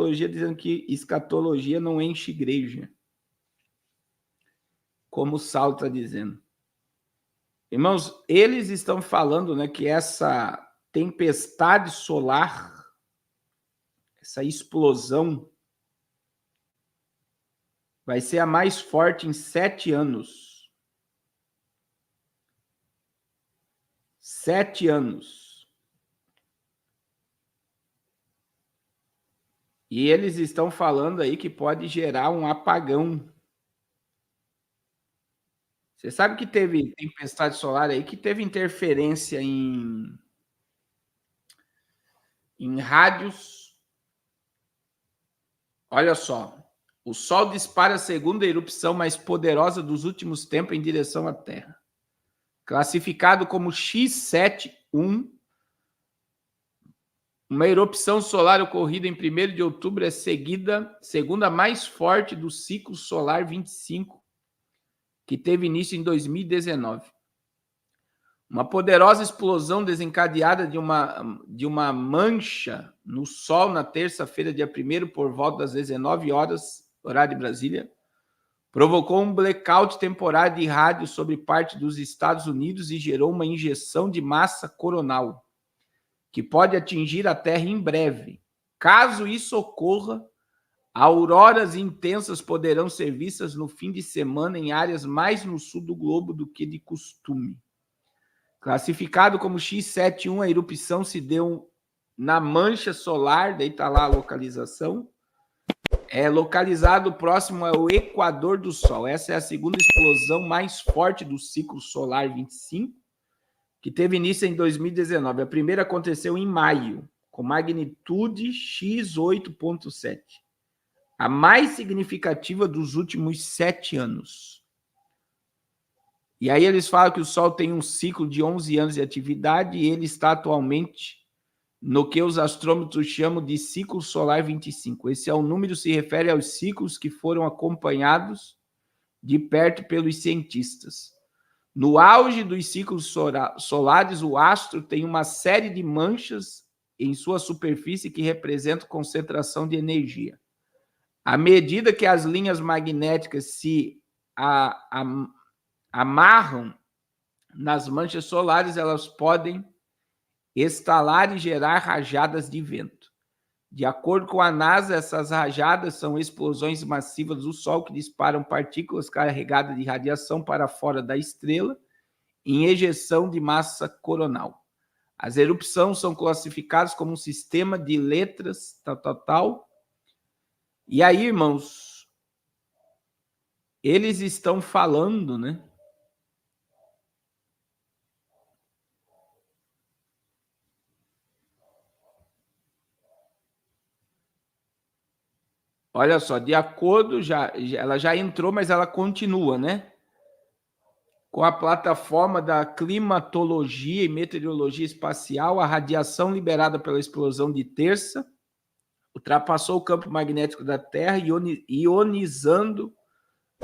escatologia dizendo que escatologia não enche igreja. Como o Saulo está dizendo. Irmãos, eles estão falando, né, que essa tempestade solar, essa explosão, vai ser a mais forte em 7 anos. 7 anos. E eles estão falando aí que pode gerar um apagão. Você sabe que teve tempestade solar aí, que teve interferência em rádios. Olha só. O Sol dispara a segunda erupção mais poderosa dos últimos tempos em direção à Terra. Classificado como X71, uma erupção solar ocorrida em 1º de outubro é segunda mais forte do ciclo solar 25, que teve início em 2019. Uma poderosa explosão desencadeada de uma mancha no Sol na terça-feira, dia 1º, por volta das 19 horas, horário de Brasília, provocou um blackout temporário de rádio sobre parte dos Estados Unidos e gerou uma injeção de massa coronal, que pode atingir a Terra em breve. Caso isso ocorra, auroras intensas poderão ser vistas no fim de semana em áreas mais no sul do globo do que de costume. Classificado como X71, a erupção se deu na mancha solar, daí está lá a localização, é localizado próximo ao equador do Sol. Essa é a segunda explosão mais forte do ciclo solar 25, que teve início em 2019. A primeira aconteceu em maio, com magnitude X8.7, a mais significativa dos últimos 7 anos. E aí eles falam que o Sol tem um ciclo de 11 anos de atividade e ele está atualmente no que os astrômetros chamam de ciclo solar 25. Esse é o número que se refere aos ciclos que foram acompanhados de perto pelos cientistas. No auge dos ciclos solares, o astro tem uma série de manchas em sua superfície que representam concentração de energia. À medida que as linhas magnéticas se amarram nas manchas solares, elas podem estalar e gerar rajadas de vento. De acordo com a NASA, essas rajadas são explosões massivas do Sol que disparam partículas carregadas de radiação para fora da estrela em ejeção de massa coronal. As erupções são classificadas como um sistema de letras, tal. E aí, irmãos, eles estão falando, né? Olha só, de acordo, ela já entrou, mas ela continua, né? Com a plataforma da climatologia e meteorologia espacial, a radiação liberada pela explosão de terça ultrapassou o campo magnético da Terra, ionizando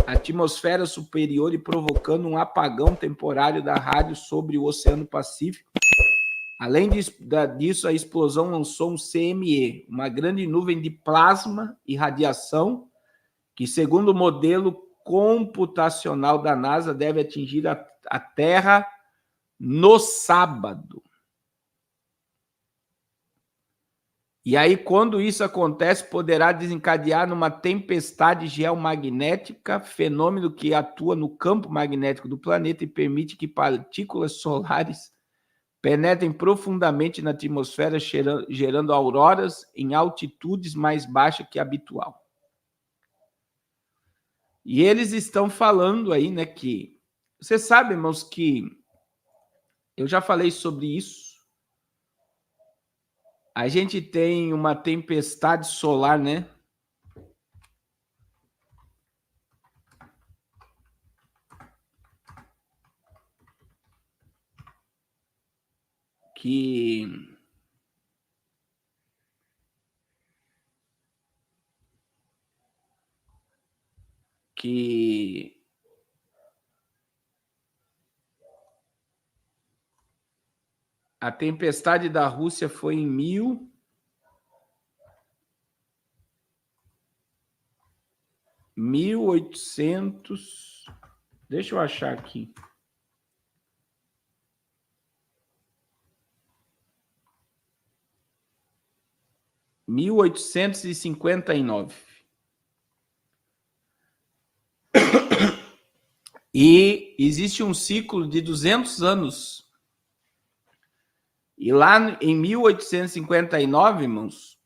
a atmosfera superior e provocando um apagão temporário da rádio sobre o Oceano Pacífico. Além disso, a explosão lançou um CME, uma grande nuvem de plasma e radiação, que, segundo o modelo computacional da NASA, deve atingir a Terra no sábado. E aí, quando isso acontece, poderá desencadear numa tempestade geomagnética, fenômeno que atua no campo magnético do planeta e permite que partículas solares penetrem profundamente na atmosfera, gerando auroras em altitudes mais baixas que habitual. E eles estão falando aí, né, que... Você sabe, irmãos, que eu já falei sobre isso. A gente tem uma tempestade solar, né? Que a tempestade da Rússia foi em 1800... Deixa eu achar aqui. em 1859. E existe um ciclo de 200 anos. E lá em 1859, irmãos,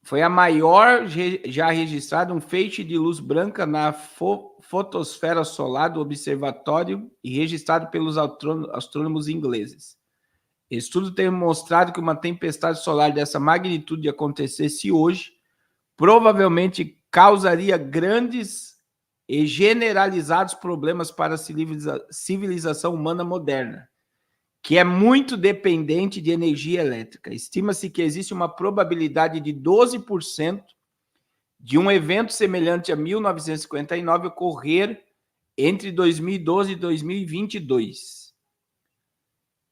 foi a maior já registrada um feixe de luz branca na fotosfera solar do observatório e registrado pelos astrônomos ingleses. Estudo tem mostrado que uma tempestade solar dessa magnitude acontecesse hoje, provavelmente causaria grandes e generalizados problemas para a civilização humana moderna, que é muito dependente de energia elétrica. Estima-se que existe uma probabilidade de 12% de um evento semelhante a 1959 ocorrer entre 2012 e 2022.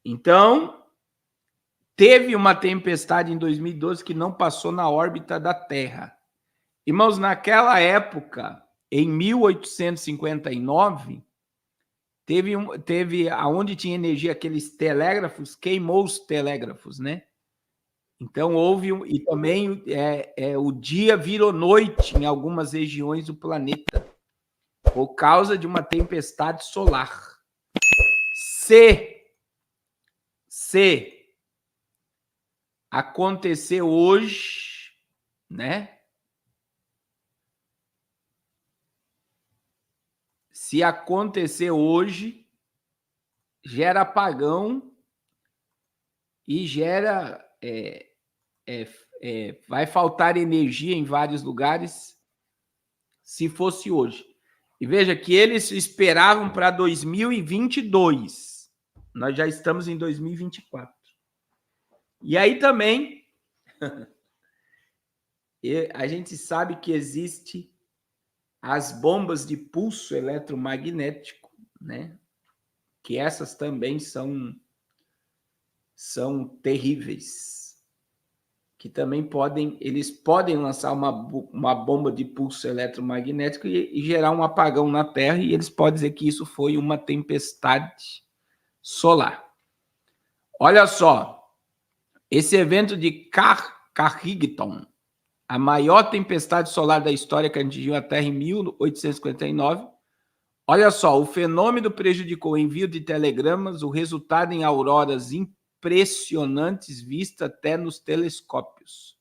Então, teve uma tempestade em 2012 que não passou na órbita da Terra. Irmãos, naquela época, em 1859, teve aonde tinha energia, aqueles telégrafos, queimou os telégrafos, né? Então houve, e também o dia virou noite em algumas regiões do planeta, por causa de uma tempestade solar. Se acontecer hoje, né? Se acontecer hoje, gera apagão e gera... vai faltar energia em vários lugares se fosse hoje. E veja que eles esperavam para 2022. Nós já estamos em 2024. E aí também a gente sabe que existe as bombas de pulso eletromagnético, né? Que essas também são terríveis, que também eles podem lançar uma bomba de pulso eletromagnético e gerar um apagão na Terra, e eles podem dizer que isso foi uma tempestade solar. Olha só, esse evento de Carrington, a maior tempestade solar da história que atingiu a Terra em 1859. Olha só, o fenômeno prejudicou o envio de telegramas, o resultado em auroras impressionantes vistas até nos telescópios.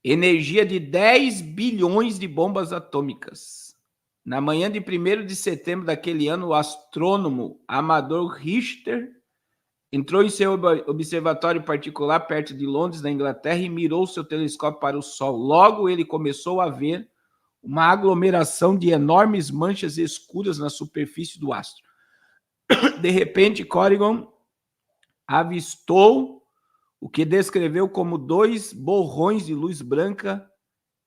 Energia de 10 bilhões de bombas atômicas. Na manhã de 1º de setembro daquele ano, o astrônomo amador Richter entrou em seu observatório particular perto de Londres, na Inglaterra, e mirou seu telescópio para o Sol. Logo, ele começou a ver uma aglomeração de enormes manchas escuras na superfície do astro. De repente, Corrigan avistou o que descreveu como 2 borrões de luz branca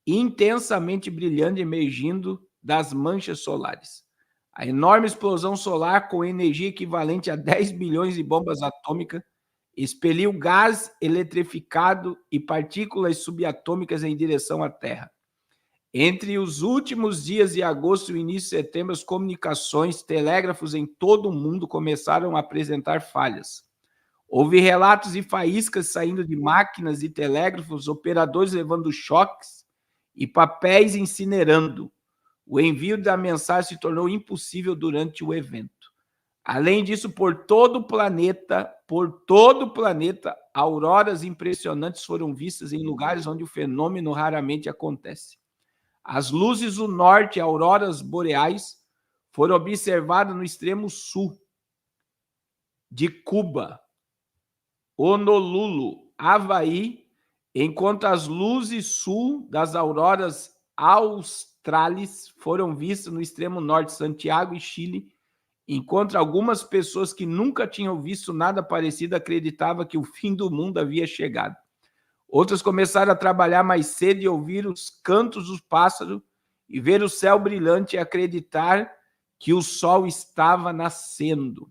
intensamente brilhante emergindo das manchas solares. A enorme explosão solar, com energia equivalente a 10 bilhões de bombas atômicas, expeliu gás eletrificado e partículas subatômicas em direção à Terra. Entre os últimos dias de agosto e o início de setembro, as comunicações, telégrafos em todo o mundo começaram a apresentar falhas. Houve relatos de faíscas saindo de máquinas e telégrafos, operadores levando choques e papéis incinerando. O envio da mensagem se tornou impossível durante o evento. Além disso, por todo o planeta, auroras impressionantes foram vistas em lugares onde o fenômeno raramente acontece. As luzes do norte, auroras boreais, foram observadas no extremo sul de Cuba, Honolulu, Havaí, enquanto as luzes sul das auroras australis foram vistas no extremo norte, Santiago e Chile, enquanto algumas pessoas que nunca tinham visto nada parecido acreditavam que o fim do mundo havia chegado. Outras começaram a trabalhar mais cedo e ouvir os cantos dos pássaros e ver o céu brilhante e acreditar que o sol estava nascendo.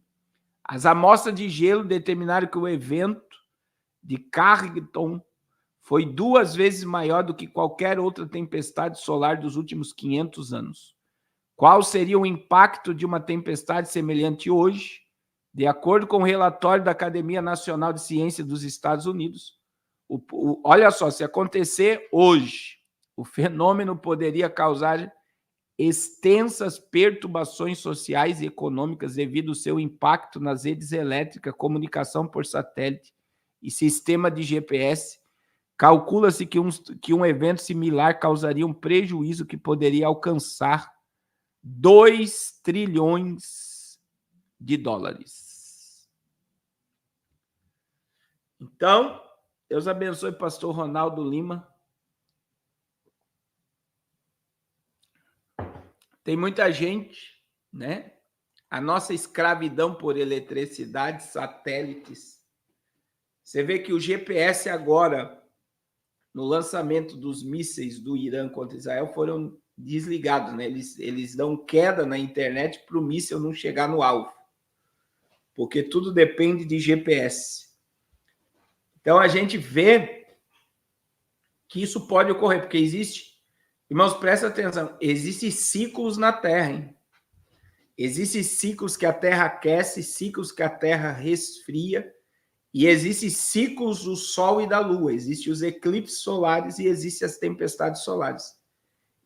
As amostras de gelo determinaram que o evento de Carrington foi 2 vezes maior do que qualquer outra tempestade solar dos últimos 500 anos. Qual seria o impacto de uma tempestade semelhante hoje? De acordo com o relatório da Academia Nacional de Ciência dos Estados Unidos, olha só, se acontecer hoje, o fenômeno poderia causar extensas perturbações sociais e econômicas devido ao seu impacto nas redes elétricas, comunicação por satélite e sistema de GPS. Calcula-se que um evento similar causaria um prejuízo que poderia alcançar 2 trilhões de dólares. Então, Deus abençoe pastor Ronaldo Lima. Tem muita gente, né? A nossa escravidão por eletricidade, satélites. Você vê que o GPS agora, no lançamento dos mísseis do Irã contra Israel, foram desligados, né? Eles dão queda na internet para o míssil não chegar no alvo. Porque tudo depende de GPS. Então, a gente vê que isso pode ocorrer, porque existe... Irmãos, presta atenção. Existem ciclos na Terra, hein? Existem ciclos que a Terra aquece, ciclos que a Terra resfria, e existem ciclos do Sol e da Lua. Existem os eclipses solares e existem as tempestades solares.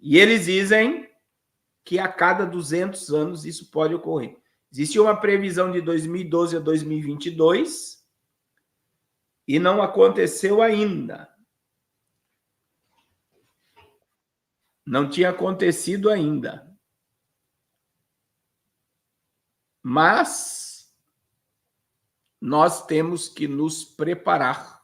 E eles dizem que a cada 200 anos isso pode ocorrer. Existe uma previsão de 2012 a 2022 e não aconteceu ainda. Não tinha acontecido ainda. Mas nós temos que nos preparar